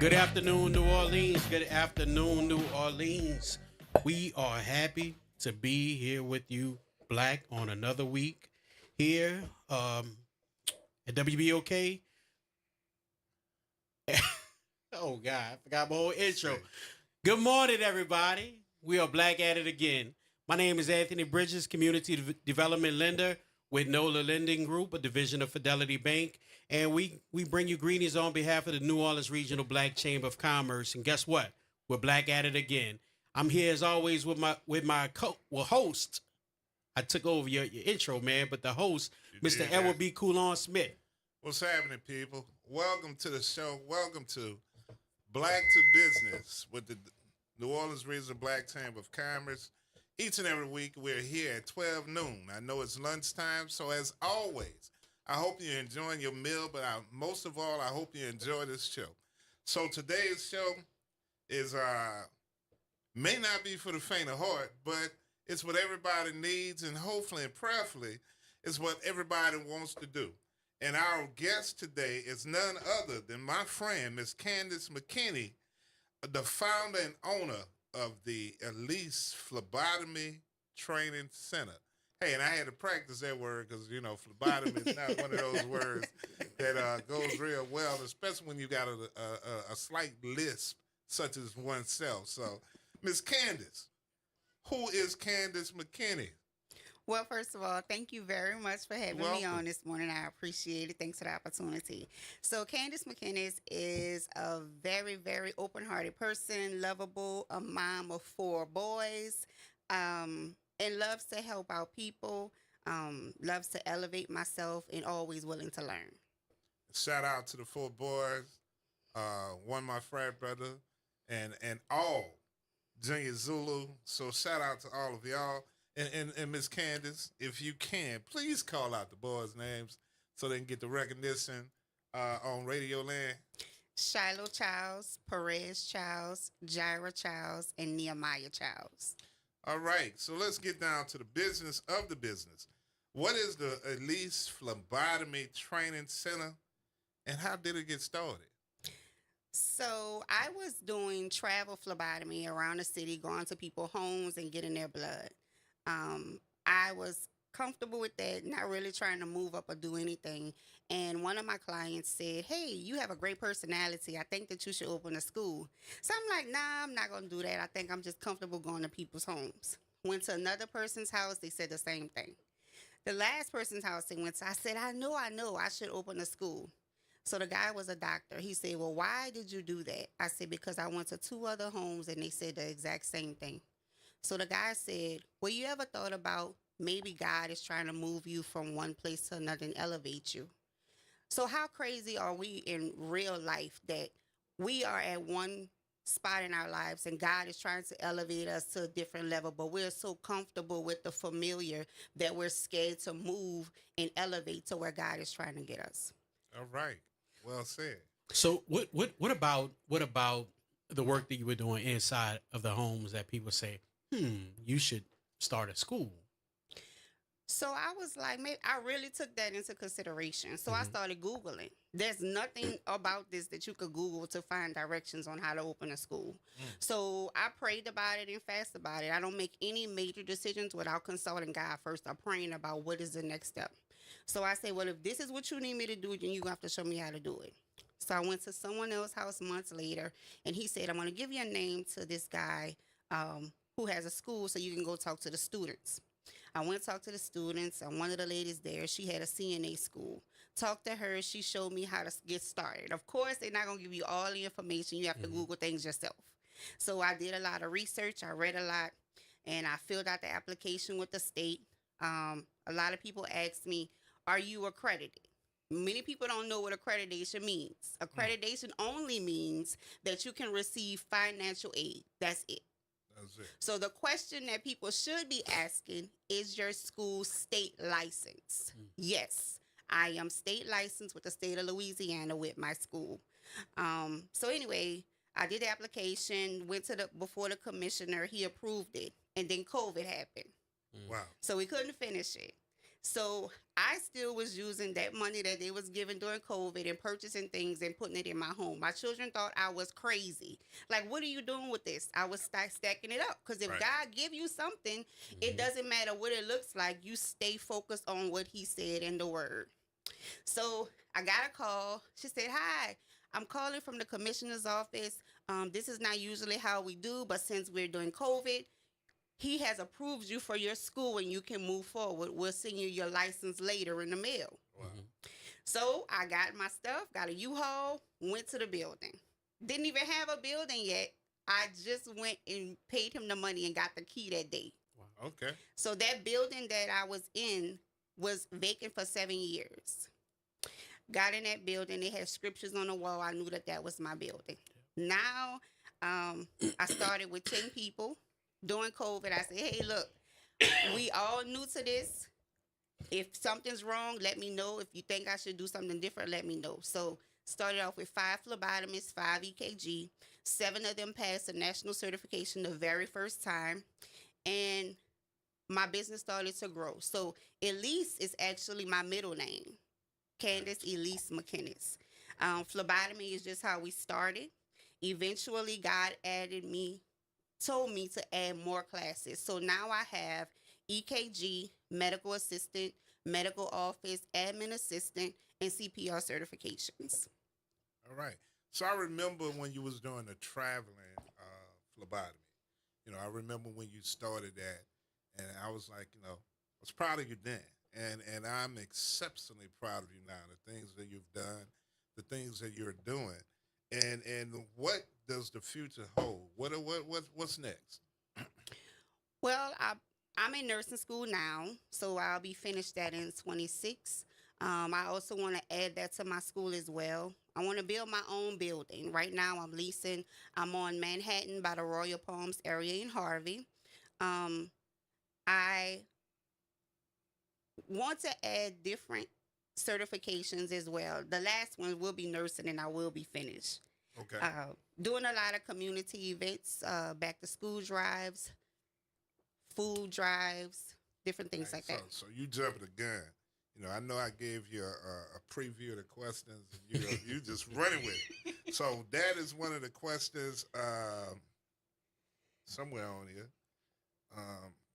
Good afternoon, New Orleans. Good afternoon, New Orleans. We are happy to be here with you, Black, on another week here at WBOK. Oh, God, I forgot my whole intro. Good morning, everybody. We are Black at it again. My name is Anthony Bridges, Community Development Lender with NOLA Lending Group, a division of Fidelity Bank. And we bring you greetings on behalf of the New Orleans Regional Black Chamber of Commerce. And guess what? We're Black at it again. I'm here as always with my host. I took over your intro, man, but the host, Mr. Edward B. Coulon Smith. What's happening, people? Welcome to the show. Welcome to Black to Business with the New Orleans Regional Black Chamber of Commerce. Each and every week, we're here at 12 noon. I know it's lunchtime, so as always, I hope you're enjoying your meal, but most of all, I hope you enjoy this show. So today's show is may not be for the faint of heart, but it's what everybody needs, and hopefully and prayerfully, it's what everybody wants to do. And our guest today is none other than my friend, Miss Candace McKinney, the founder and owner of the Elise Phlebotomy Training Center. Hey, and I had to practice that word because, phlebotomy is not one of those words that goes real well, especially when you got a slight lisp such as oneself. So, Miss Candace, who is Candace McKinney? Well, first of all, thank you very much for having me on this morning. I appreciate it. Thanks for the opportunity. So Candace McKinney is a very, very open-hearted person, lovable, a mom of 4 boys, and loves to help out people, loves to elevate myself, and always willing to learn. Shout out to the 4 boys, one my frat brother, and all Junior Zulu. So shout out to all of y'all. And Miss Candace, if you can, please call out the boys' names so they can get the recognition on Radio Land. Shiloh Childs, Perez Childs, Jaira Childs, and Nehemiah Childs. All right, so let's get down to the business of the business. What is the Elise Phlebotomy Training Center, and how did it get started? So I was doing travel phlebotomy around the city, going to people's homes and getting their blood. I was comfortable with that, not really trying to move up or do anything. And one of my clients said, "Hey, you have a great personality. I think that you should open a school." So I'm like, "Nah, I'm not going to do that. I think I'm just comfortable going to people's homes." Went to another person's house. They said the same thing. The last person's house they went to, I said, I know, I should open a school. So the guy was a doctor. He said, "Well, why did you do that?" I said, "Because I went to 2 other homes and they said the exact same thing." So the guy said, "Well, you ever thought about maybe God is trying to move you from one place to another and elevate you?" So how crazy are we in real life that we are at one spot in our lives and God is trying to elevate us to a different level, but we're so comfortable with the familiar that we're scared to move and elevate to where God is trying to get us. All right. Well said. So what about the work that you were doing inside of the homes that people say, you should start a school? So I was like, maybe I really took that into consideration. So I started Googling. There's nothing about this that you could Google to find directions on how to open a school. So I prayed about it and fasted about it. I don't make any major decisions without consulting God first. I'm praying about what is the next step. So I said, well, if this is what you need me to do, then you're going to have to show me how to do it. So I went to someone else's house months later, and he said, "I'm going to give you a name to this guy who has a school so you can go talk to the students." I went to talk to the students, and one of the ladies there, she had a CNA school. Talked to her. She showed me how to get started. Of course, they're not going to give you all the information. You have to Google things yourself. So I did a lot of research. I read a lot, and I filled out the application with the state. A lot of people asked me, "Are you accredited?" Many people don't know what accreditation means. Accreditation only means that you can receive financial aid. That's it. That's it. So the question that people should be asking, is your school state licensed? Yes, I am state licensed with the state of Louisiana with my school. So anyway, I did the application, went to before the commissioner, he approved it, and then COVID happened. Wow. So we couldn't finish it. So I still was using that money that they was giving during COVID and purchasing things and putting it in my home. My children thought I was crazy. Like, what are you doing with this? I was stacking it up because if Right. God give you something, it Mhm. doesn't matter what it looks like. You stay focused on what He said in the Word. So I got a call. She said, "Hi, I'm calling from the commissioner's office. This is not usually how we do, but since we're doing COVID, he has approved you for your school and you can move forward. We'll send you your license later in the mail." Wow. Mhm. So I got my stuff, got a U-Haul, went to the building. Didn't even have a building yet. I just went and paid him the money and got the key that day. Okay. So that building that I was in was vacant for 7 years. Got in that building. They had scriptures on the wall. I knew that that was my building. Now, I started with 10 people. During COVID, I said, "Hey, look, we all new to this. If something's wrong, let me know. If you think I should do something different, let me know." So started off with 5 phlebotomists, 5 EKG. 7 of them passed the national certification the very first time. And my business started to grow. So Elise is actually my middle name. Candace Elise McKinnis. Phlebotomy is just how we started. Eventually, God told me to add more classes. So now I have EKG, medical assistant, medical office, admin assistant, and CPR certifications. All right. So I remember when you was doing the traveling phlebotomy. I remember when you started that, and I was like, I was proud of you then, and I'm exceptionally proud of you now. The things that you've done, the things that you're doing, and what does the future hold? What's next? Well, I'm in nursing school now, so I'll be finished that in 26. I also want to add that to my school as well. I want to build my own building. Right now, I'm leasing. I'm on Manhattan by the Royal Palms area in Harvey. Um, I want to add different certifications as well. The last one will be nursing, and I will be finished. Okay. Doing a lot of community events, back to school drives, food drives, different things Right, like that. so you jumped the gun. I know I gave you a preview of the questions, and you just running with it. So that is one of the questions somewhere on here.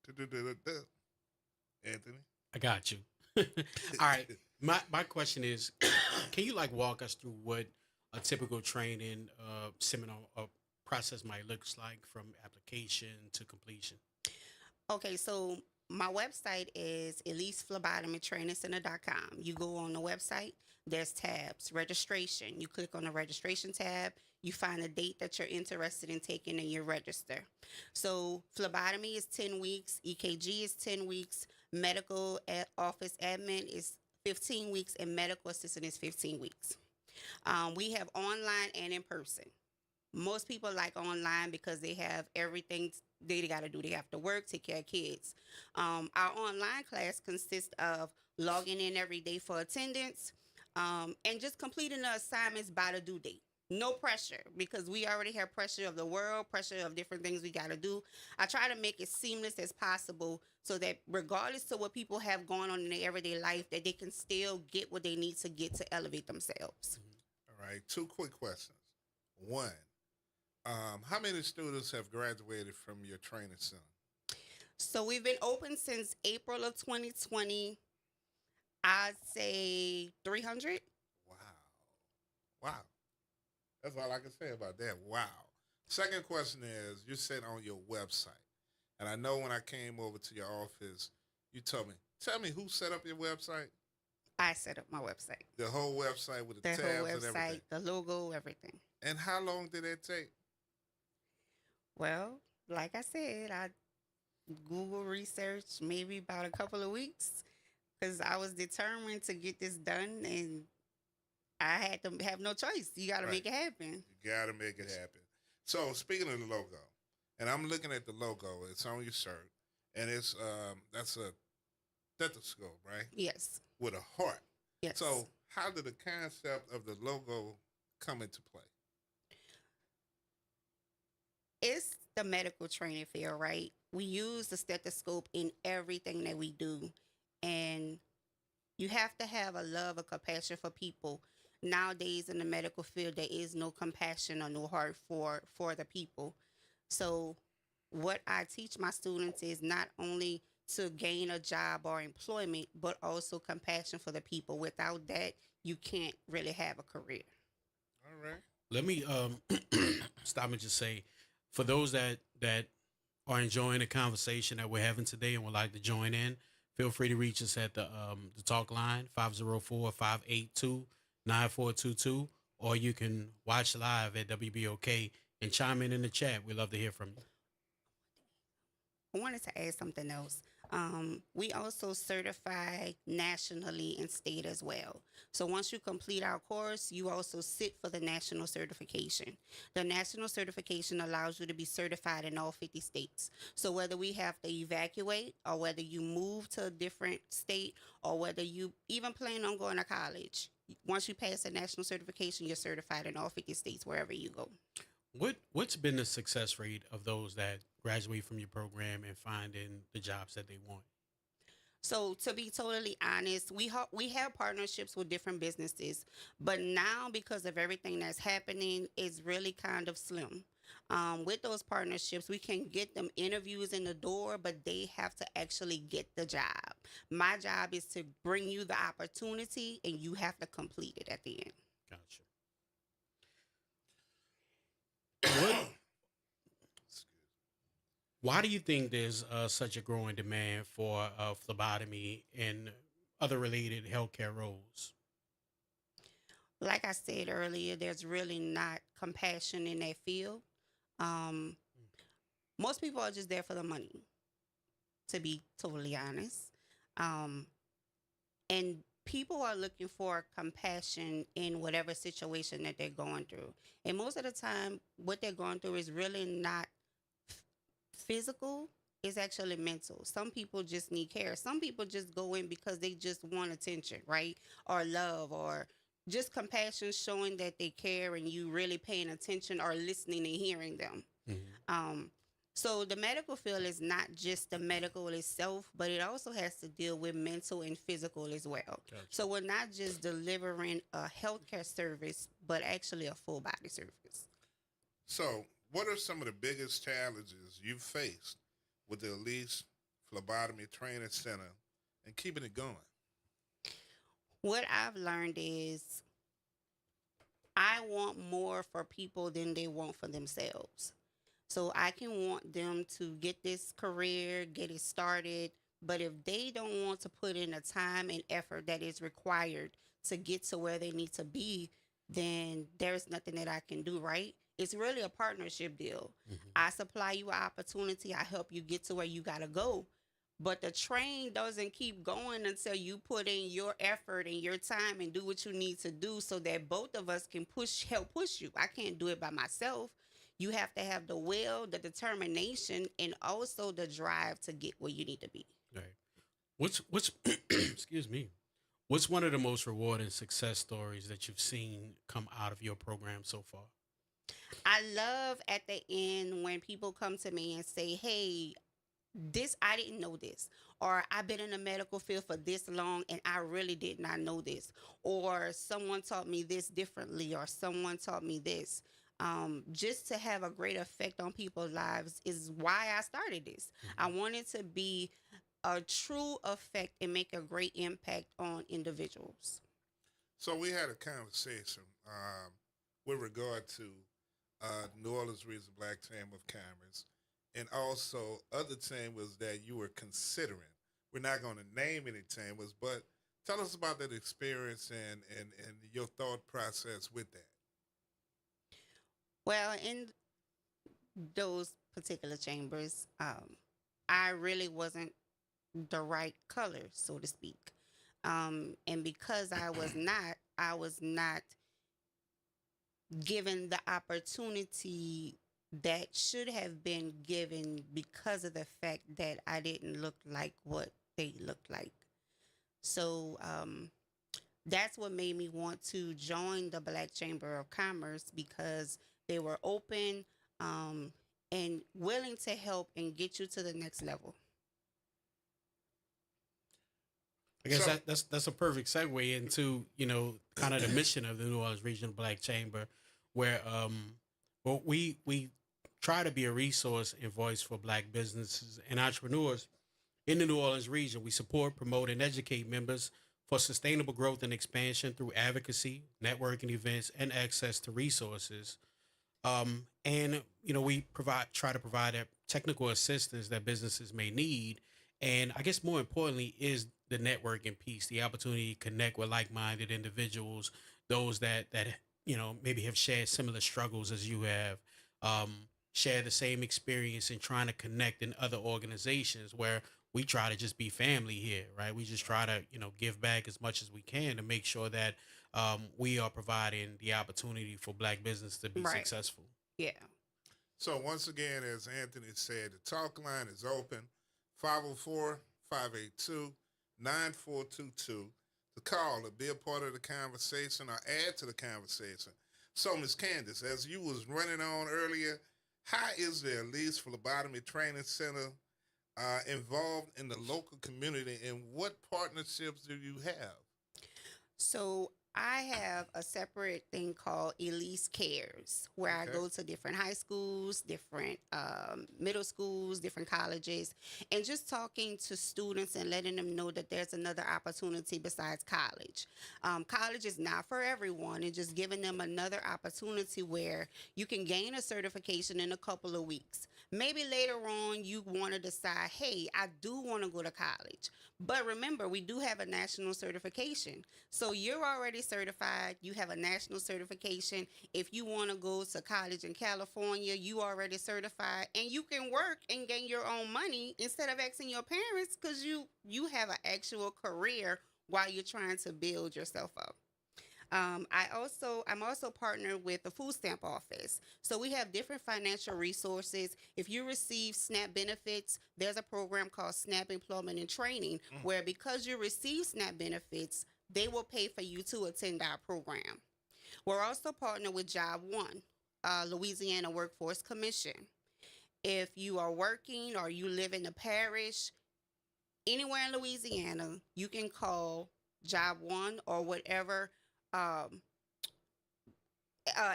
Du-du-du-du-du. Anthony. I got you. All right. My question is, can you walk us through what a typical training seminar process might looks like from application to completion? Okay, so my website is ElisePhlebotomyTrainingCenter.com. You go on the website, there's tabs, registration. You click on the registration tab, you find a date that you're interested in taking, and you register. So phlebotomy is 10 weeks, EKG is 10 weeks, medical office admin is 15 weeks, and medical assistant is 15 weeks. We have online and in person. Most people like online because they have everything they got to do. They have to work, take care of kids. Our online class consists of logging in every day for attendance, and just completing the assignments by the due date. No pressure, because we already have pressure of the world, pressure of different things we got to do. I try to make it seamless as possible so that regardless of what people have going on in their everyday life, that they can still get what they need to get to elevate themselves. All right. 2 quick questions. One, how many students have graduated from your training center? So we've been open since April of 2020. I'd say 300. Wow. Wow. That's all I can say about that. Wow. Second question is, you said on your website, and I know when I came over to your office, you told me, tell me who set up your website? I set up my website. The whole website with the The tabs whole and everything. website, the logo, everything. And how long did that take? Well, like I said, I Google research maybe about a couple of weeks because I was determined to get this done, and I had to have no choice. You got to Right. make it happen. You got to make it happen. So speaking of the logo, and I'm looking at the logo, it's on your shirt, and it's that's a stethoscope, right? Yes. With a heart. Yes. So how did the concept of the logo come into play? It's the medical training field, right? We use the stethoscope in everything that we do. And You have to have a love, a compassion for people. Nowadays in the medical field, there is no compassion or no heart for the people. So, what I teach my students is not only to gain a job or employment, but also compassion for the people. Without that, you can't really have a career. All right. Let me stop and just say, for those that are enjoying the conversation that we're having today and would like to join in, feel free to reach us at the talk line 504-582-9422, or you can watch live at WBOK and chime in the chat. We'd love to hear from you. I wanted to add something else. We also certify nationally and state as well. So once you complete our course, you also sit for the national certification. The national certification allows you to be certified in all 50 states. So whether we have to evacuate or whether you move to a different state or whether you even plan on going to college, once you pass the national certification, you're certified in all 50 states wherever you go. What's been the success rate of those that graduate from your program and finding the jobs that they want? So to be totally honest, we have partnerships with different businesses, but now because of everything that's happening, it's really kind of slim. With those partnerships, we can get them interviews in the door, but they have to actually get the job. My job is to bring you the opportunity, and you have to complete it at the end. Gotcha. What? Why do you think there's such a growing demand for phlebotomy and other related healthcare roles? Like I said earlier, there's really not compassion in that field. Um, Most people are just there for the money, to be totally honest. Um, and people are looking for compassion in whatever situation that they're going through. And most of the time, what they're going through is really not physical, it's actually mental. Some people just need care. Some people just go in because they just want attention, right? Or love, or just compassion, showing that they care and you really paying attention or listening and hearing them. Mm-hmm. So the medical field is not just the medical itself, but it also has to deal with mental and physical as well. Gotcha. So we're not just delivering a healthcare service, but actually a full body service. So, what are some of the biggest challenges you've faced with the Elise Phlebotomy Training Center and keeping it going? What I've learned is I want more for people than they want for themselves. So I can want them to get this career, get it started, but if they don't want to put in the time and effort that is required to get to where they need to be, then there's nothing that I can do, right? It's really a partnership deal. Mm-hmm. I supply you an opportunity, I help you get to where you got to go. But the train doesn't keep going until you put in your effort and your time and do what you need to do so that both of us can help push you. I can't do it by myself. You have to have the will, the determination, and also the drive to get where you need to be. Right. What's excuse me. What's one of the most rewarding success stories that you've seen come out of your program so far? I love at the end when people come to me and say, hey, this, I didn't know this, or I've been in the medical field for this long and I really did not know this, or someone taught me this differently, or someone taught me this. Just to have a great effect on people's lives is why I started this. Mm-hmm. I wanted to be a true effect and make a great impact on individuals. So, we had a conversation with regard to New Orleans Region Black Chamber of Commerce, and also other chambers that you were considering. We're not going to name any chambers, but tell us about that experience and your thought process with that. Well, in those particular chambers, I really wasn't the right color, so to speak. And because I was not given the opportunity that should have been given because of the fact that I didn't look like what they looked like. So that's what made me want to join the Black Chamber of Commerce, because they were open and willing to help and get you to the next level. I guess So- that's a perfect segue into kind of the mission of the New Orleans Regional Black Chamber, where well we try to be a resource and voice for Black businesses and entrepreneurs in the New Orleans region. We support, promote, and educate members for sustainable growth and expansion through advocacy, networking events, and access to resources. And we try to provide that technical assistance that businesses may need. And I guess more importantly is the networking piece, the opportunity to connect with like-minded individuals, those that maybe have shared similar struggles as you have, share the same experience in trying to connect in other organizations where we try to just be family here, right? We just try to give back as much as we can to make sure that we are providing the opportunity for Black business to be Right. successful. Yeah. So once again, as Anthony said, the talk line is open, 504-582-9422. To call or be a part of the conversation or add to the conversation. So, Ms. Candace, as you was running on earlier, how is the Elise Phlebotomy Training Center involved in the local community, and what partnerships do you have? So I have a separate thing called Elise Cares, where I Okay. go to different high schools, different middle schools, different colleges, and just talking to students and letting them know that there's another opportunity besides college. College is not for everyone, and just giving them another opportunity where you can gain a certification in a couple of weeks. Maybe later on you want to decide, hey, I do want to go to college. But remember, we do have a national certification. So you're already certified. You have a national certification. If you want to go to college in California, you already certified, and you can work and gain your own money instead of asking your parents, because you have an actual career while you're trying to build yourself up. I'm also partnered with the food stamp office. So we have different financial resources. If you receive SNAP benefits, there's a program called SNAP Employment and Training, where because you receive SNAP benefits, they will pay for you to attend our program. We're also partnered with Job One, Louisiana Workforce Commission. If you are working or you live in the parish, anywhere in Louisiana, you can call Job One or whatever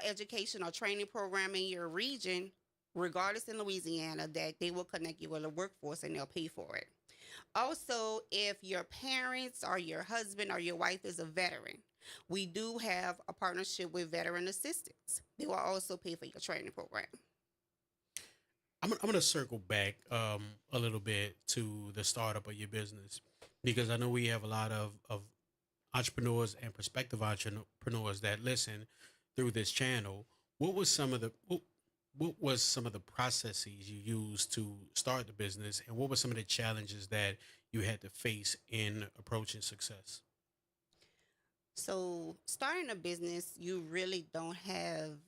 education or training program in your region, regardless in Louisiana, that they will connect you with a workforce and they'll pay for it. Also, if your parents or your husband or your wife is a veteran, we do have a partnership with Veteran Assistance. They will also pay for your training program. I'm going to circle back a little bit to the startup of your business, because I know we have a lot of entrepreneurs and prospective entrepreneurs that listen through this channel. What was some of the processes you used to start the business, and what were some of the challenges that you had to face in approaching success? So, starting a business, you really don't have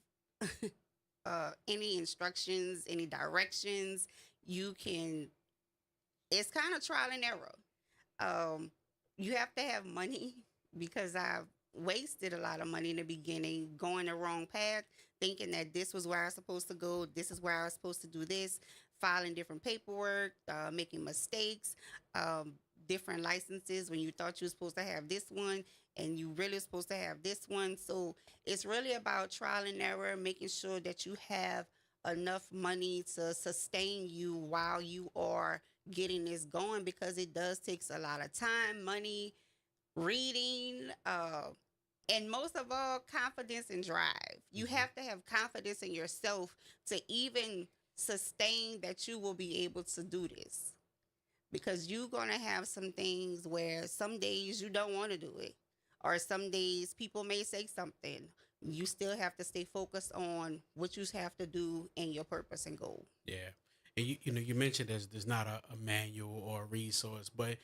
any instructions, any directions. It's kind of trial and error. You have to have money, because I've wasted a lot of money in the beginning, going the wrong path, thinking that this was where I was supposed to go, this is where I was supposed to do this, filing different paperwork, making mistakes, different licenses when you thought you were supposed to have this one and you really supposed to have this one. So it's really about trial and error, making sure that you have enough money to sustain you while you are getting this going, because it does take a lot of time, money, reading, and most of all, confidence and drive. You have to have confidence in yourself to even sustain that you will be able to do this, because you're going to have some things where some days you don't want to do it, or some days people may say something. You still have to stay focused on what you have to do and your purpose and goal. Yeah. And you mentioned there's not a manual or a resource, but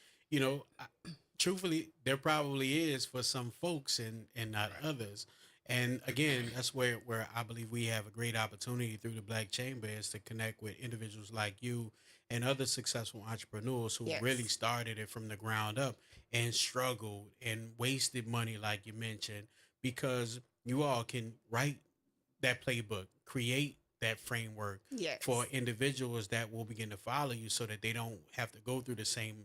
truthfully, there probably is for some folks and not others. And again, that's where I believe we have a great opportunity through the Black Chamber, is to connect with individuals like you and other successful entrepreneurs who Yes. really started it from the ground up and struggled and wasted money, like you mentioned, because you all can write that playbook, create that framework Yes. for individuals that will begin to follow you, so that they don't have to go through the same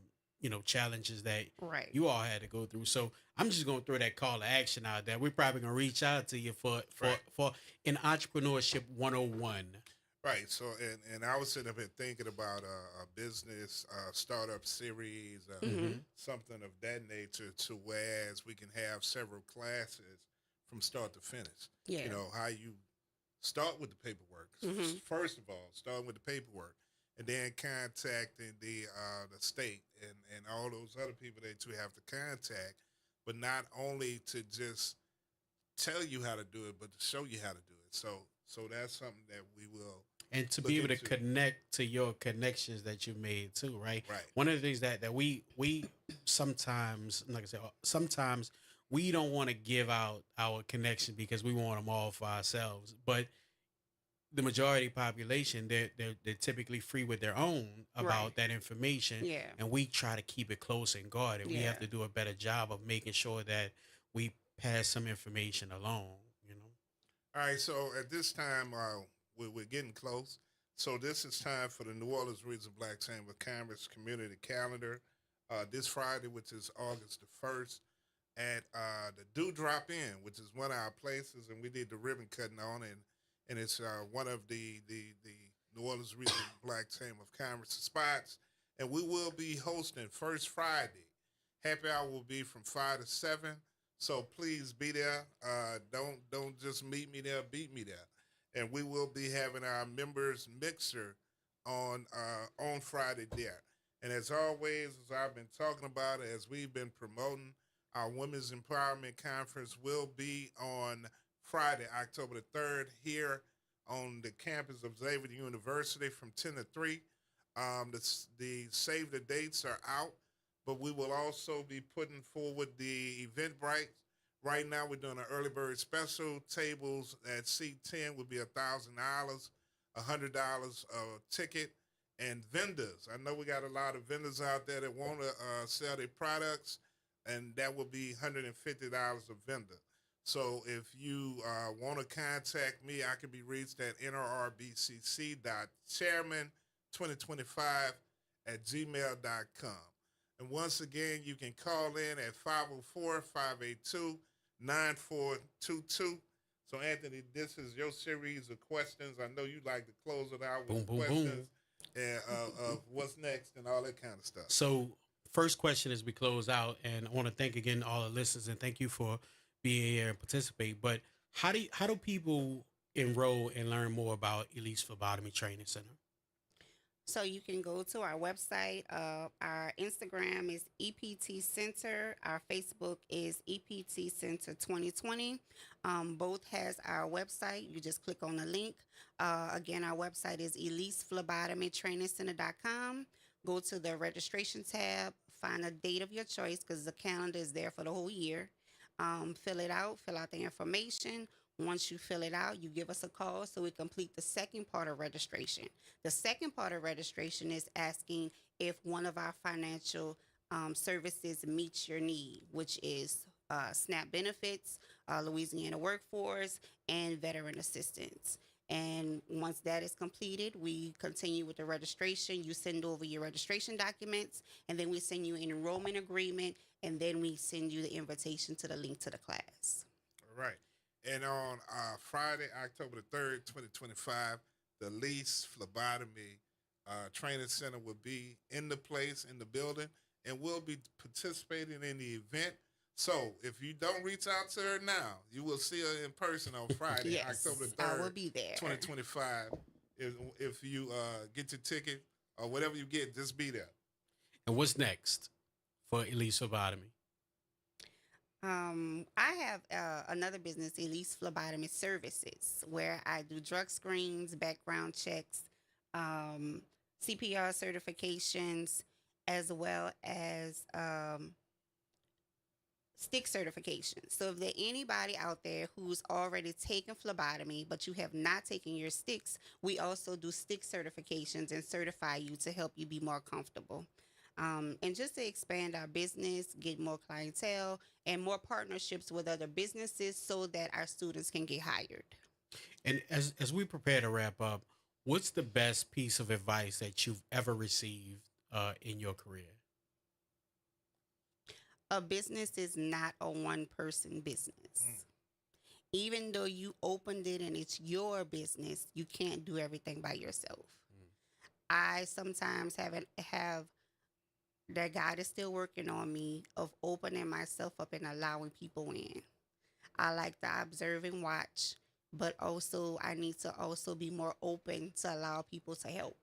challenges that Right. you all had to go through. So I'm just gonna throw that call to action out there. We're probably gonna reach out to you Right. for an entrepreneurship 101. Right. So, and I was sitting up here thinking about a business startup series, Mhm. something of that nature, to whereas we can have several classes from start to finish. Yeah. You know, how you start with the paperwork. Mhm. First of all, starting with the paperwork, and then contacting the state and all those other people that you have to contact, but not only to just tell you how to do it, but to show you how to do it. So that's something that we will And to look be able to into. connect to your connections that you made too, right? Right. One of the things that we sometimes, like I said, sometimes we don't want to give out our connection because we want them all for ourselves. But the majority population, they're typically free with their own about Right. that information, Yeah. and we try to keep it close and guarded. We have Yeah. to do a better job of making sure that we pass some information along. All right, so at this time, we're getting close. So this is time for the New Orleans Regional Black Chamber of Commerce Community Calendar. This Friday, which is August the 1st, at the Do Drop In, which is one of our places, and we did the ribbon cutting on, and it's one of the New Orleans Regional Black Chamber of Commerce spots. And we will be hosting First Friday. Happy hour will be from 5 to 7. So please be there. Don't just meet me there, beat me there. And we will be having our members mixer on Friday there. And as always, as I've been talking about, as we've been promoting, our Women's Empowerment Conference will be on Friday, October the 3rd, here on the campus of Xavier University from 10 to 3. The save the dates are out, but we will also be putting forward the Eventbrite. Right now, we're doing an early bird special. Tables at seat 10 would be $1,000, $100 a ticket, and vendors. I know we got a lot of vendors out there that want to sell their products, and that would be $150 a vendor. So if you want to contact me, I can be reached at nrbcc.chairman2025@gmail.com. And once again, you can call in at 504-582-9422. So, Anthony, this is your series of questions. I know you like to close it out with Boom, boom, questions boom. and of what's next and all that kind of stuff. So, first question as we close out, and I want to thank again all the listeners and thank you for being here and participate. But how do people enroll and learn more about Elise Phlebotomy Training Center? So you can go to our website. Our Instagram is EPT Center. Our Facebook is EPT Center 2020. Both has our website. You just click on the link. Again, our website is ElisePhlebotomyTrainingCenter.com. Go to the registration tab. Find a date of your choice because the calendar is there for the whole year. Fill it out. Fill out the information. Once you fill it out, you give us a call so we complete the second part of registration. The second part of registration is asking if one of our financial services meets your need, which is SNAP benefits, Louisiana workforce, and veteran assistance. And once that is completed, we continue with the registration. You send over your registration documents, and then we send you an enrollment agreement, and then we send you the invitation to the link to the class. All right. And on Friday, October the 3rd, 2025, the Elise Phlebotomy Training Center will be in the place, in the building, and we'll be participating in the event. So if you don't reach out to her now, you will see her in person on Friday, Yes, October the I 3rd, will be there. 2025. If you get your ticket or whatever you get, just be there. And what's next for Elise Phlebotomy? I have another business, Elise Phlebotomy Services, where I do drug screens, background checks, CPR certifications, as well as stick certifications. So if there anybody out there who's already taken phlebotomy, but you have not taken your sticks, we also do stick certifications and certify you to help you be more comfortable. And just to expand our business, get more clientele, and more partnerships with other businesses so that our students can get hired. And as we prepare to wrap up, what's the best piece of advice that you've ever received in your career? a business is not a one person business. Even though you opened it and it's your business, you can't do everything by yourself. I sometimes have that God is still working on me of opening myself up and allowing people in. I like to observe and watch, but also I need to also be more open to allow people to help.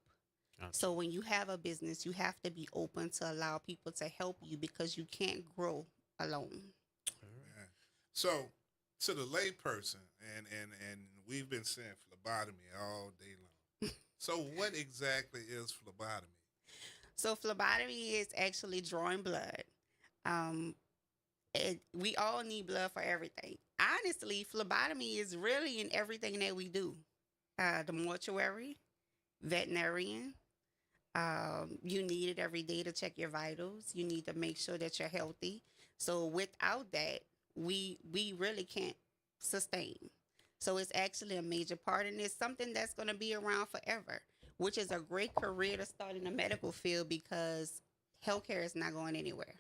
Gotcha. So when you have a business, you have to be open to allow people to help you because you can't grow alone. Yeah. So to the layperson, and we've been saying phlebotomy all day long. So what exactly is phlebotomy? So phlebotomy is actually drawing blood. We all need blood for everything. Honestly, phlebotomy is really in everything that we do. The mortuary, veterinarian. You need it every day to check your vitals. You need to make sure that you're healthy. So without that, we really can't sustain. So it's actually a major part, and it's something that's going to be around forever, which is a great career to start in the medical field because healthcare is not going anywhere.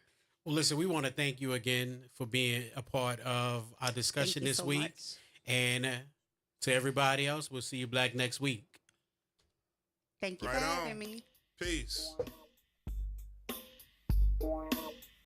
Well, listen, we want to thank you again for being a part of our discussion Thank you this so week. much. And to everybody else, we'll see you black next week. Thank you Right for on. having me. Peace.